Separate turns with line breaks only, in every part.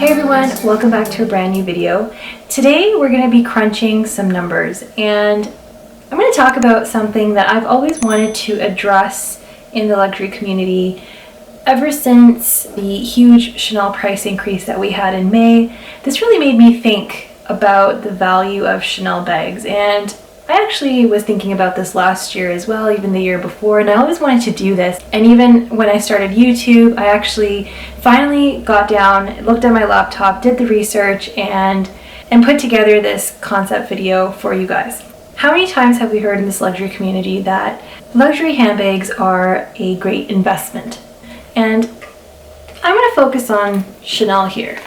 Hey everyone, welcome back to a brand new video. Today we're going to be crunching some numbers, and I'm going to talk about something that I've always wanted to address in the luxury community ever since the huge Chanel price increase that we had in May. This really made me think about the value of Chanel bags, and I actually was thinking about this last year as well, even the year before, and I always wanted to do this. And even when I started YouTube, I actually finally got down, looked at my laptop, did the research, and put together this concept video for you guys. How many times have we heard in this luxury community that luxury handbags are a great investment? And I'm going to focus on Chanel here,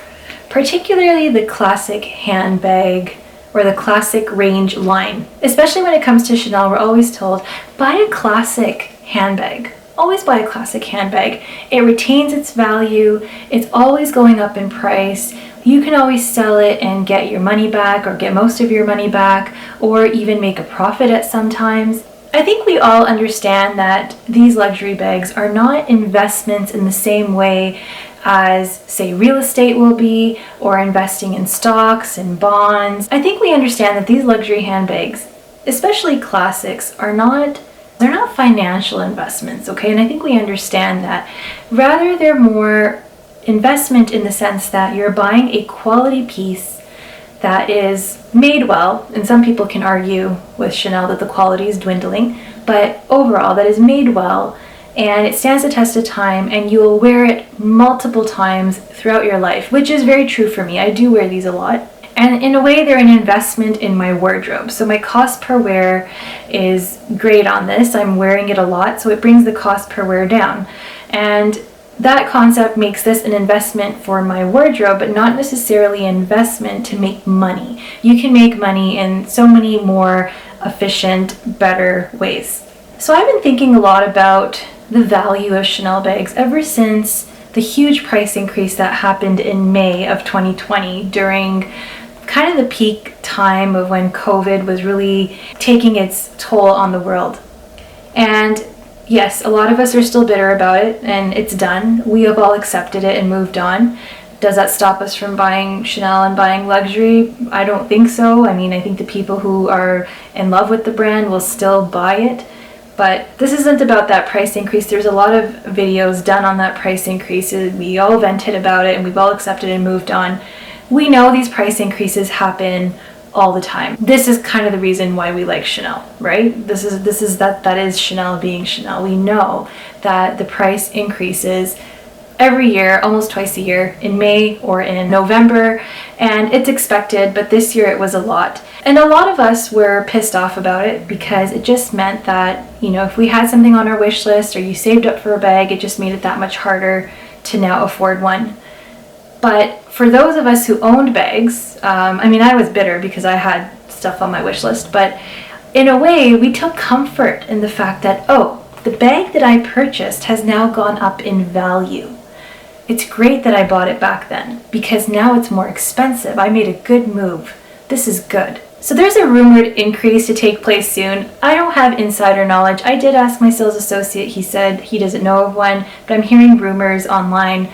particularly the classic handbag or the classic range line. Especially when it comes to Chanel, we're always told, buy a classic handbag. Always buy a classic handbag. It retains its value. It's always going up in price. You can always sell it and get your money back, or get most of your money back, or even make a profit at some times. I think we all understand that these luxury bags are not investments in the same way as, say, real estate will be, or investing in stocks and bonds. I think we understand that these luxury handbags, especially classics, they're not financial investments, okay? And I think we understand that. Rather, they're more investment in the sense that you're buying a quality piece that is made well, and some people can argue with Chanel that the quality is dwindling, but overall that is made well, and it stands the test of time, and you will wear it multiple times throughout your life, which is very true for me. I do wear these a lot, and in a way they're an investment in my wardrobe. So my cost per wear is great on this. I'm wearing it a lot, so it brings the cost per wear down, and that concept makes this an investment for my wardrobe, but not necessarily an investment to make money. You can make money in so many more efficient, better ways. So I've been thinking a lot about the value of Chanel bags ever since the huge price increase that happened in May of 2020 during kind of the peak time of when COVID was really taking its toll on the world. And yes, a lot of us are still bitter about it, and it's done. We have all accepted it and moved on. Does that stop us from buying Chanel and buying luxury? I don't think so. I mean, I think the people who are in love with the brand will still buy it. But this isn't about that price increase. There's a lot of videos done on that price increase. We all vented about it, and we've all accepted and moved on. We know these price increases happen all the time. This is kind of the reason why we like Chanel, right? That is Chanel being Chanel. We know that the price increases every year, almost twice a year, in May or in November, and it's expected, but this year it was a lot. And a lot of us were pissed off about it because it just meant that, if we had something on our wish list or you saved up for a bag, it just made it that much harder to now afford one. But for those of us who owned bags, I was bitter because I had stuff on my wish list, but in a way we took comfort in the fact that, the bag that I purchased has now gone up in value. It's great that I bought it back then because now it's more expensive. I made a good move. This is good. So there's a rumored increase to take place soon. I don't have insider knowledge. I did ask my sales associate. He said he doesn't know of one, but I'm hearing rumors online.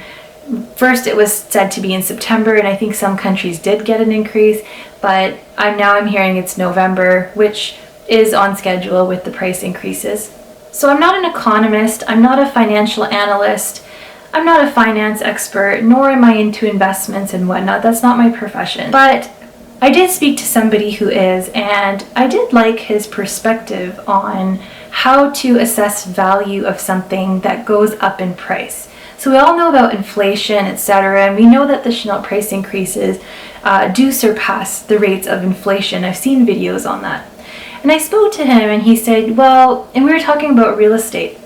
First, it was said to be in September, and I think some countries did get an increase, but I'm hearing it's November, which is on schedule with the price increases. So I'm not an economist. I'm not a financial analyst. I'm not a finance expert, nor am I into investments and whatnot. That's not my profession. But I did speak to somebody who is, and I did like his perspective on how to assess value of something that goes up in price. So we all know about inflation, etc., and we know that the Chanel price increases do surpass the rates of inflation. I've seen videos on that. And I spoke to him, and he said, and we were talking about real estate.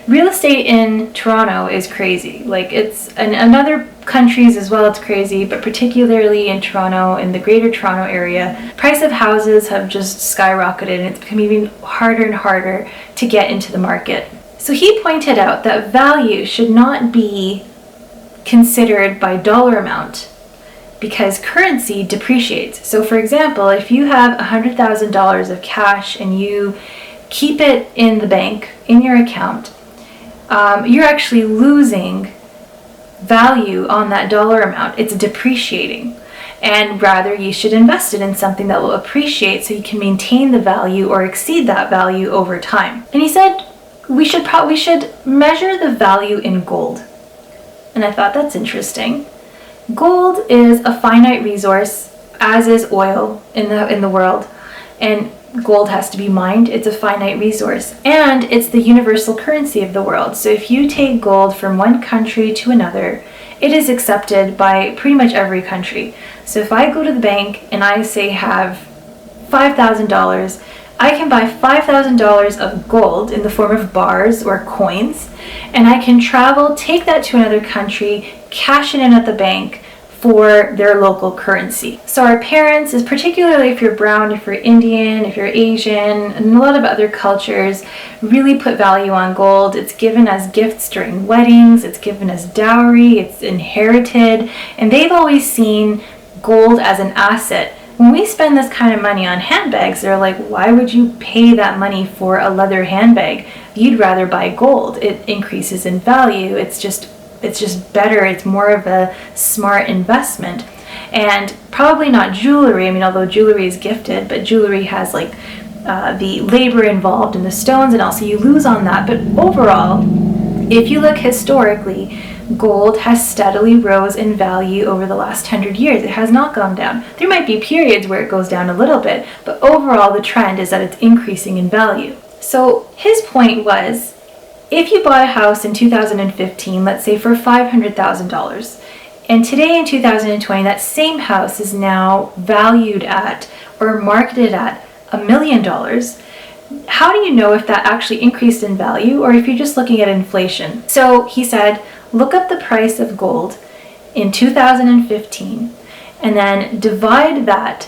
Real estate in Toronto is crazy. In other countries as well, it's crazy, but particularly in Toronto, in the greater Toronto area, price of houses have just skyrocketed, and it's become even harder and harder to get into the market. So he pointed out that value should not be considered by dollar amount because currency depreciates. So for example, if you have $100,000 of cash and you keep it in the bank, in your account, you're actually losing value on that dollar amount. It's depreciating. And rather, you should invest it in something that will appreciate so you can maintain the value or exceed that value over time. And he said, we should measure the value in gold. And I thought, that's interesting. Gold is a finite resource, as is oil in the world. And gold has to be mined. It's a finite resource. And it's the universal currency of the world. So if you take gold from one country to another, it is accepted by pretty much every country. So if I go to the bank and I say have $5,000, I can buy $5,000 of gold in the form of bars or coins, and I can travel, take that to another country, cash it in at the bank for their local currency. So our parents, is particularly if you're brown, if you're Indian, if you're Asian, and a lot of other cultures, really put value on gold. It's given as gifts during weddings, it's given as dowry, it's inherited, and they've always seen gold as an asset. When we spend this kind of money on handbags, they're like, why would you pay that money for a leather handbag? You'd rather buy gold. It increases in value. It's just better. It's more of a smart investment. And probably not jewelry. I mean, although jewelry is gifted, but jewelry has like the labor involved in the stones, and also you lose on that. But overall, if you look historically, gold has steadily rose in value over the last 100 years. It has not gone down. There might be periods where it goes down a little bit, but overall the trend is that it's increasing in value. So his point was, if you bought a house in 2015, let's say for $500,000, and today in 2020 that same house is now valued at or marketed at $1 million, how do you know if that actually increased in value or if you're just looking at inflation? So he said, look up the price of gold in 2015 and then divide that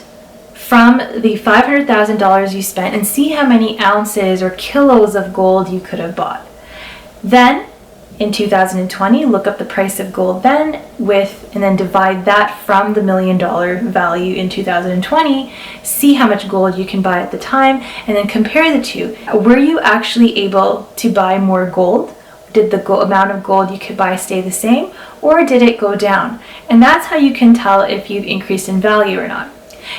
from the $500,000 you spent and see how many ounces or kilos of gold you could have bought. Then in 2020, look up the price of gold then and then divide that from the $1 million value in 2020, see how much gold you can buy at the time, and then compare the two. Were you actually able to buy more gold? Did the amount of gold you could buy stay the same, or did it go down? And that's how you can tell if you've increased in value or not.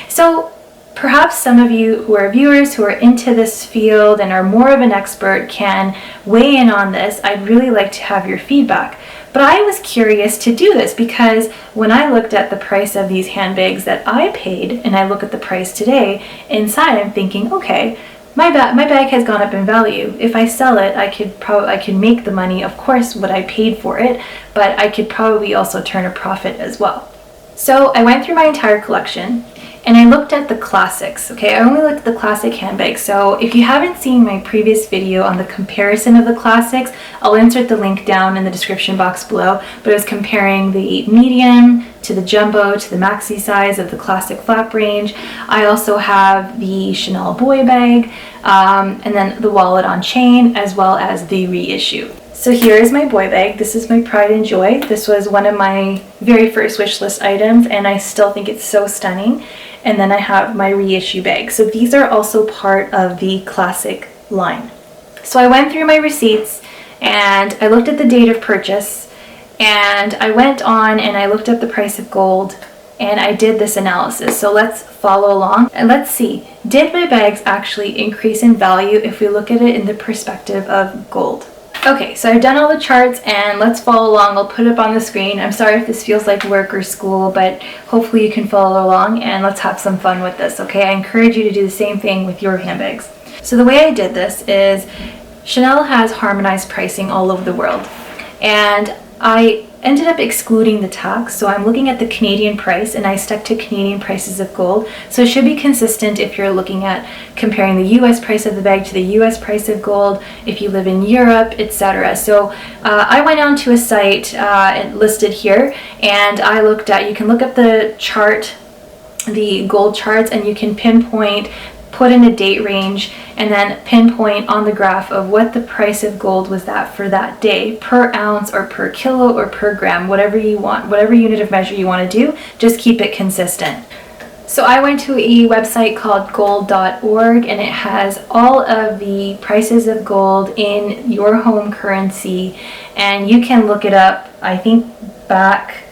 So perhaps some of you who are viewers who are into this field and are more of an expert can weigh in on this. I'd really like to have your feedback. But I was curious to do this because when I looked at the price of these handbags that I paid and I look at the price today, inside I'm thinking, okay, my bag has gone up in value. If I sell it, I could make the money, of course, what I paid for it, but I could probably also turn a profit as well. So I went through my entire collection and I looked at the classics. Okay, I only looked at the classic handbags. So if you haven't seen my previous video on the comparison of the classics, I'll insert the link down in the description box below. But I was comparing the medium to the jumbo to the maxi size of the classic flap range. I also have the Chanel boy bag and then the wallet on chain, as well as the reissue. So here is my boy bag. This is my pride and joy. This was one of my very first wish list items and I still think it's so stunning. And then I have my reissue bag. So these are also part of the classic line. So I went through my receipts and I looked at the date of purchase and I went on and I looked up the price of gold and I did this analysis. So let's follow along and let's see, did my bags actually increase in value if we look at it in the perspective of gold? Okay, so I've done all the charts and let's follow along. I'll put it up on the screen. I'm sorry if this feels like work or school, but hopefully you can follow along and let's have some fun with this, okay? I encourage you to do the same thing with your handbags. So the way I did this is Chanel has harmonized pricing all over the world and I ended up excluding the tax. So I'm looking at the Canadian price and I stuck to Canadian prices of gold. So it should be consistent if you're looking at comparing the US price of the bag to the US price of gold, if you live in Europe, etc. So I went on to a site listed here and I looked at, you can look up the chart, the gold charts, and you can pinpoint, put in a date range, and then pinpoint on the graph of what the price of gold was that for that day, per ounce or per kilo or per gram, whatever you want, whatever unit of measure you want to do, just keep it consistent. So I went to a website called gold.org and it has all of the prices of gold in your home currency and you can look it up. I think back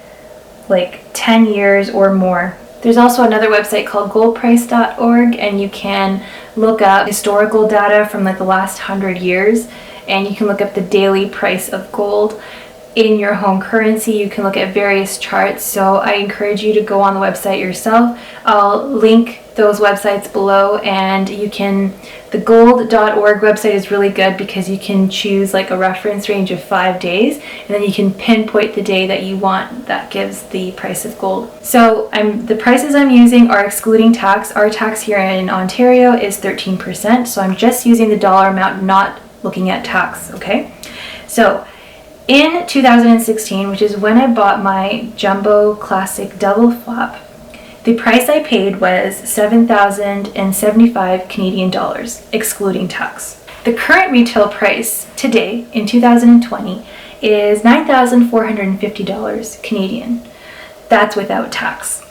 like 10 years or more. There's also another website called goldprice.org, and you can look up historical data from like the last 100 years, and you can look up the daily price of gold in your home currency. You can look at various charts, so I encourage you to go on the website yourself. I'll link those websites below, and the gold.org website is really good because you can choose like a reference range of 5 days, and then you can pinpoint the day that you want that gives the price of gold. So the prices I'm using are excluding tax. Our tax here in Ontario is 13%, so I'm just using the dollar amount, not looking at tax, okay? So in 2016, which is when I bought my Jumbo Classic Double Flap, the price I paid was 7,075 Canadian dollars, excluding tax. The current retail price today in 2020 is 9,450 dollars Canadian. That's without tax.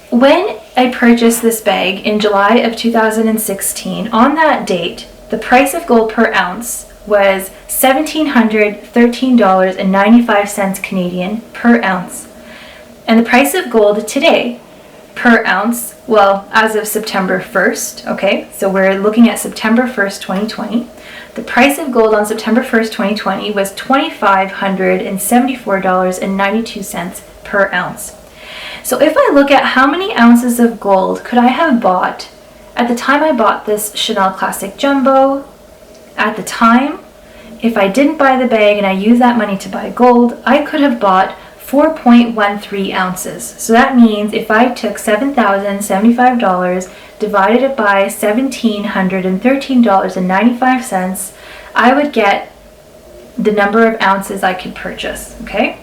When I purchased this bag in July of 2016, on that date, the price of gold per ounce was $1,713.95 Canadian per ounce. And the price of gold today per ounce, well, as of September 1st, okay, so we're looking at September 1st, 2020. The price of gold on September 1st, 2020 was $2,574.92 per ounce. So if I look at how many ounces of gold could I have bought at the time I bought this Chanel Classic Jumbo, at the time, if I didn't buy the bag and I used that money to buy gold, I could have bought 4.13 ounces. So that means if I took $7,075, divided it by $1,713.95, I would get the number of ounces I could purchase, okay?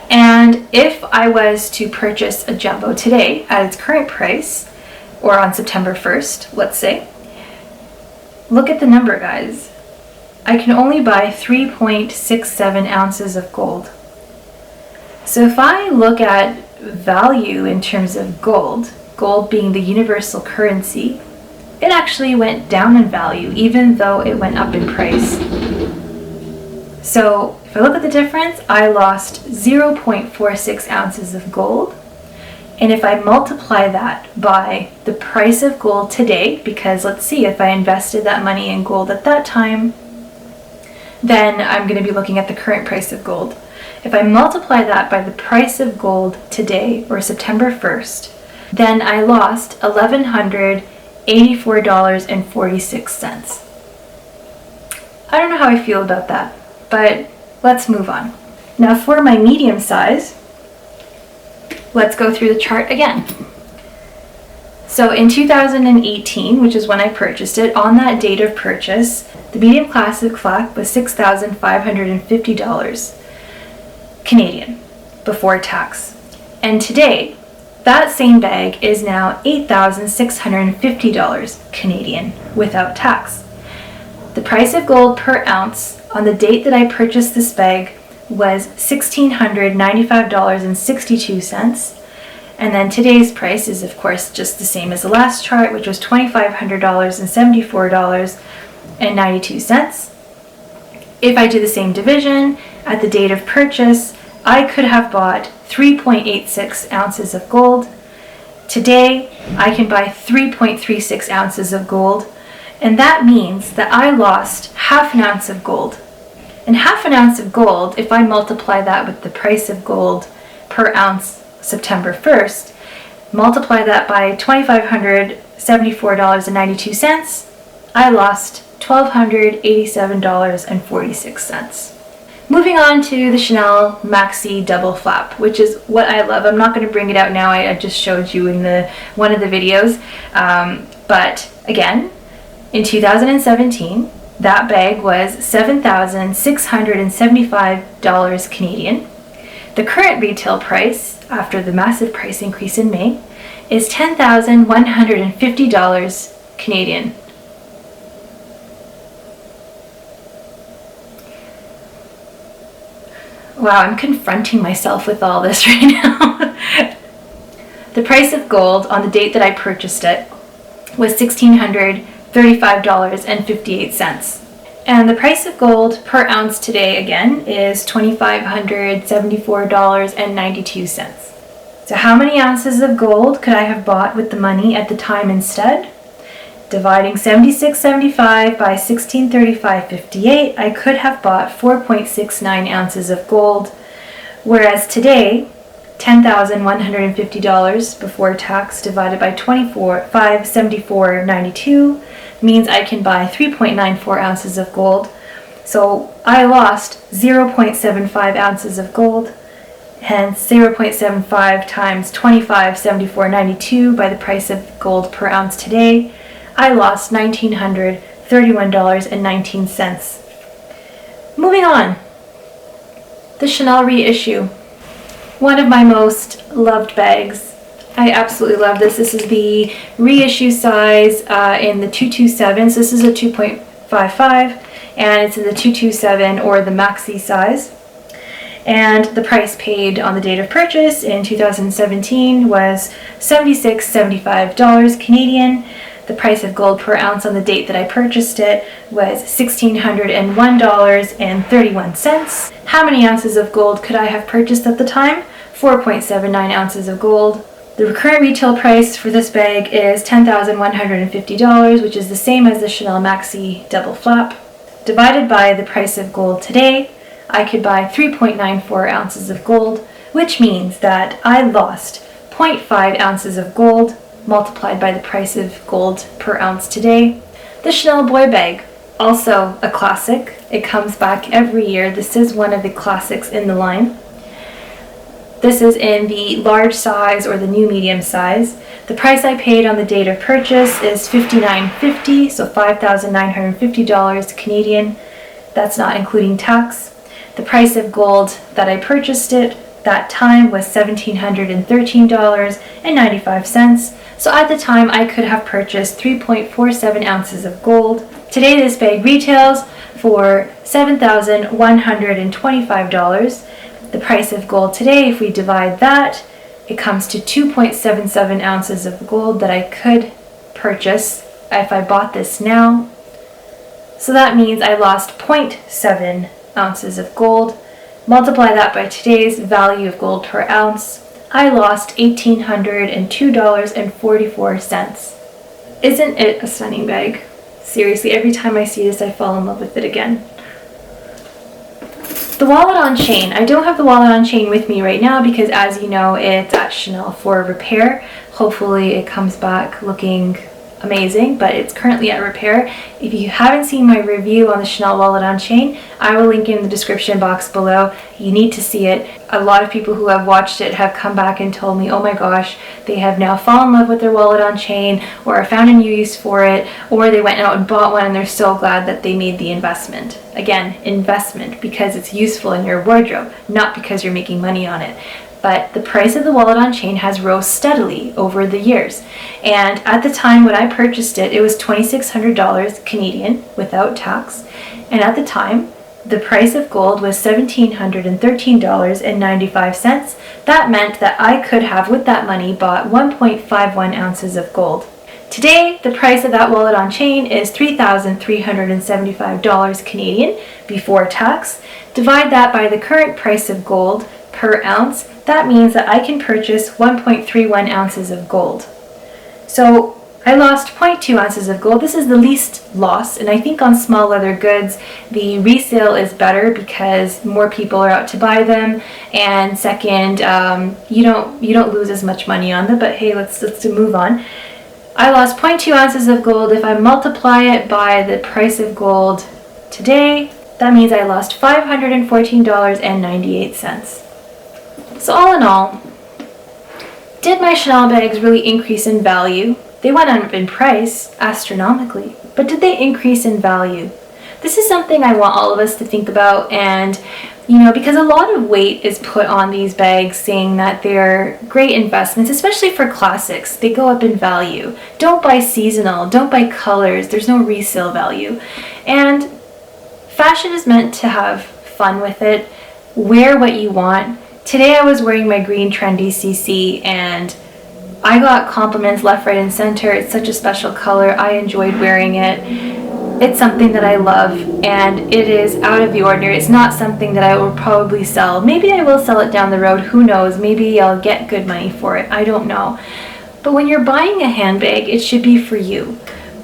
And if I was to purchase a jumbo today at its current price, or on September 1st, let's say, look at the number, guys. I can only buy 3.67 ounces of gold. So if I look at value in terms of gold being the universal currency, it actually went down in value even though it went up in price. So if I look at the difference, I lost 0.46 ounces of gold. And if I multiply that by the price of gold today, because let's see, if I invested that money in gold at that time, then I'm going to be looking at the current price of gold. If I multiply that by the price of gold today, or September 1st, then I lost $1,184.46. I don't know how I feel about that, but let's move on. Now for my medium size, let's go through the chart again. So in 2018, which is when I purchased it, on that date of purchase, the medium classic flap was $6,550 Canadian before tax. And today, that same bag is now $8,650 Canadian without tax. The price of gold per ounce on the date that I purchased this bag was $1,695.62. And then today's price is, of course, just the same as the last chart, which was $2,500.74.92. If I do the same division at the date of purchase, I could have bought 3.86 ounces of gold. Today, I can buy 3.36 ounces of gold, and that means that I lost half an ounce of gold. And half an ounce of gold, if I multiply that with the price of gold per ounce September 1st, multiply that by $2,574.92, I lost $1,287.46. Moving on to the Chanel Maxi Double Flap, which is what I love. I'm not going to bring it out now. I just showed you in one of the videos. But again, in 2017, that bag was $7,675 Canadian. The current retail price, after the massive price increase in May, is $10,150 Canadian. Wow, I'm confronting myself with all this right now. The price of gold on the date that I purchased it was $1,635.58. And the price of gold per ounce today, again, is $2,574.92. So how many ounces of gold could I have bought with the money at the time instead? Dividing 76.75 by 1635.58, I could have bought 4.69 ounces of gold, whereas today, $10,150 before tax divided by 574.92 means I can buy 3.94 ounces of gold. So I lost 0.75 ounces of gold, hence 0.75 times 25.74.92 by the price of gold per ounce today. I lost $1,931.19. Moving on, the Chanel Reissue. One of my most loved bags. I absolutely love this. This is the Reissue size in the 227. So this is a 2.55 and it's in the 227 or the Maxi size. And the price paid on the date of purchase in 2017 was $76.75 Canadian. The price of gold per ounce on the date that I purchased it was $1,601.31. How many ounces of gold could I have purchased at the time? 4.79 ounces of gold. The current retail price for this bag is $10,150, which is the same as the Chanel Maxi double flap. Divided by the price of gold today, I could buy 3.94 ounces of gold, which means that I lost 0.5 ounces of gold multiplied by the price of gold per ounce today. The Chanel Boy Bag, also a classic. It comes back every year. This is one of the classics in the line. This is in the large size or the new medium size. The price I paid on the date of purchase is $59.50, so $5,950 Canadian. That's not including tax. The price of gold that I purchased it that time was $1,713.95. So at the time I could have purchased 3.47 ounces of gold. Today this bag retails for $7,125. The price of gold today, if we divide that, it comes to 2.77 ounces of gold that I could purchase if I bought this now. So that means I lost 0.7 ounces of gold. Multiply that by today's value of gold per ounce. I lost $1,802.44. Isn't it a stunning bag? Seriously, every time I see this, I fall in love with it again. The wallet on chain. I don't have the wallet on chain with me right now because, as you know, it's at Chanel for repair. Hopefully it comes back looking amazing, but it's currently at repair. If you haven't seen my review on the Chanel wallet on chain, I will link it in the description box below. You need to see it. A lot of people who have watched it have come back and told me, oh my gosh, they have now fallen in love with their wallet on chain, or found a new use for it, or they went out and bought one and they're so glad that they made the investment. Again, investment because it's useful in your wardrobe, not because you're making money on it. But the price of the wallet on chain has rose steadily over the years. And at the time when I purchased it, it was $2,600 Canadian without tax. And at the time, the price of gold was $1,713.95. That meant that I could have, with that money, bought 1.51 ounces of gold. Today, the price of that wallet on chain is $3,375 Canadian before tax. Divide that by the current price of gold per ounce. That means that I can purchase 1.31 ounces of gold. So I lost 0.2 ounces of gold. This is the least loss, and I think on small leather goods the resale is better because more people are out to buy them, and second, you don't lose as much money on them. But hey, let's move on. I lost 0.2 ounces of gold. If I multiply it by the price of gold today, that means I lost $514.98. So all in all, did my Chanel bags really increase in value? They went up in price astronomically, but did they increase in value? This is something I want all of us to think about, and because a lot of weight is put on these bags saying that they're great investments, especially for classics. They go up in value. Don't buy seasonal, don't buy colors, there's no resale value. And fashion is meant to have fun with it. Wear what you want. Today I was wearing my green trendy CC and I got compliments left, right, and center. It's such a special color. I enjoyed wearing it. it's something that I love, and it is out of the ordinary. It's not something that I will probably sell. Maybe I will sell it down the road, who knows? Maybe I'll get good money for it, I don't know. But when you're buying a handbag, it should be for you.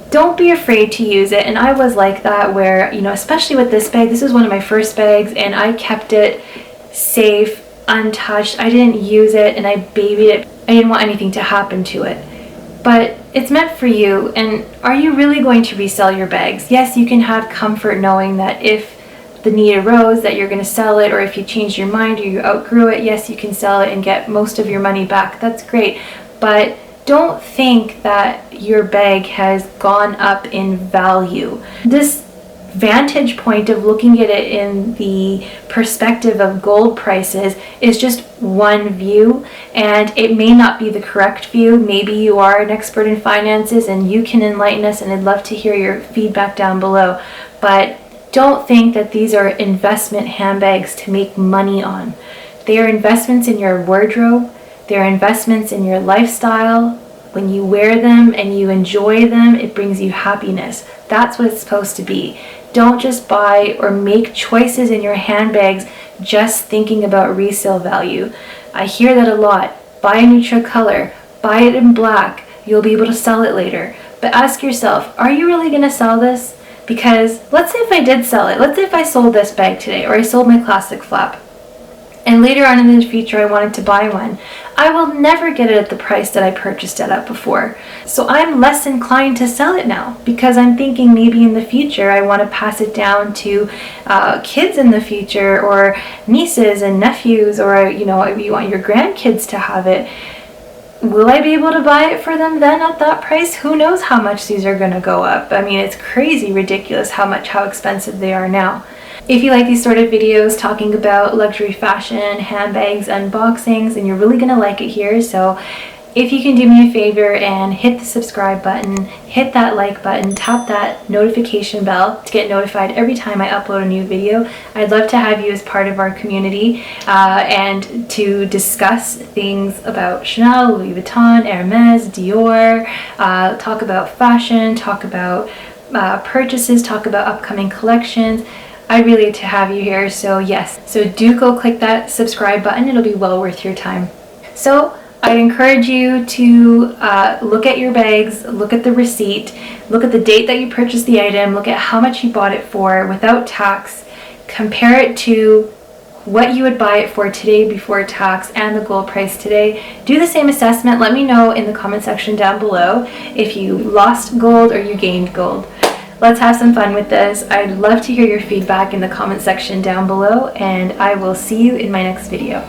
Don't be afraid to use it. And I was like that where, you know, especially with this bag, this was one of my first bags, and I kept it safe, untouched. I didn't use it, and I babied it. I didn't want anything to happen to it. But it's meant for you, and are you really going to resell your bags? Yes, you can have comfort knowing that if the need arose that you're going to sell it, or if you changed your mind or you outgrew it, yes, you can sell it and get most of your money back. That's great. But don't think that your bag has gone up in value. This vantage point of looking at it in the perspective of gold prices is just one view, and it may not be the correct view. Maybe you are an expert in finances and you can enlighten us, and I'd love to hear your feedback down below. But don't think that these are investment handbags to make money on. They are investments in your wardrobe. They're investments in your lifestyle. When you wear them and you enjoy them, it brings you happiness. That's what it's supposed to be. Don't just buy or make choices in your handbags just thinking about resale value. I hear that a lot. Buy a neutral color. Buy it in black. You'll be able to sell it later. But ask yourself, are you really going to sell this? Because let's say if I did sell it. Let's say if I sold this bag today, or I sold my classic flap, and later on in the future I wanted to buy one. I will never get it at the price that I purchased it at before. So I'm less inclined to sell it now, because I'm thinking maybe in the future I want to pass it down to kids in the future, or nieces and nephews, or you know, you want your grandkids to have it. Will I be able to buy it for them then at that price? Who knows how much these are going to go up. I mean, it's crazy ridiculous how expensive they are now. If you like these sort of videos talking about luxury fashion, handbags, unboxings, then you're really going to like it here. So if you can do me a favor and hit the subscribe button, hit that like button, tap that notification bell to get notified every time I upload a new video. I'd love to have you as part of our community and to discuss things about Chanel, Louis Vuitton, Hermes, Dior, talk about fashion, talk about purchases, talk about upcoming collections. I'd really like to have you here, so yes. So do go click that subscribe button. It'll be well worth your time. So I'd encourage you to look at your bags, look at the receipt, look at the date that you purchased the item, look at how much you bought it for without tax, compare it to what you would buy it for today before tax and the gold price today. Do the same assessment. Let me know in the comment section down below if you lost gold or you gained gold. Let's have some fun with this. I'd love to hear your feedback in the comment section down below, and I will see you in my next video.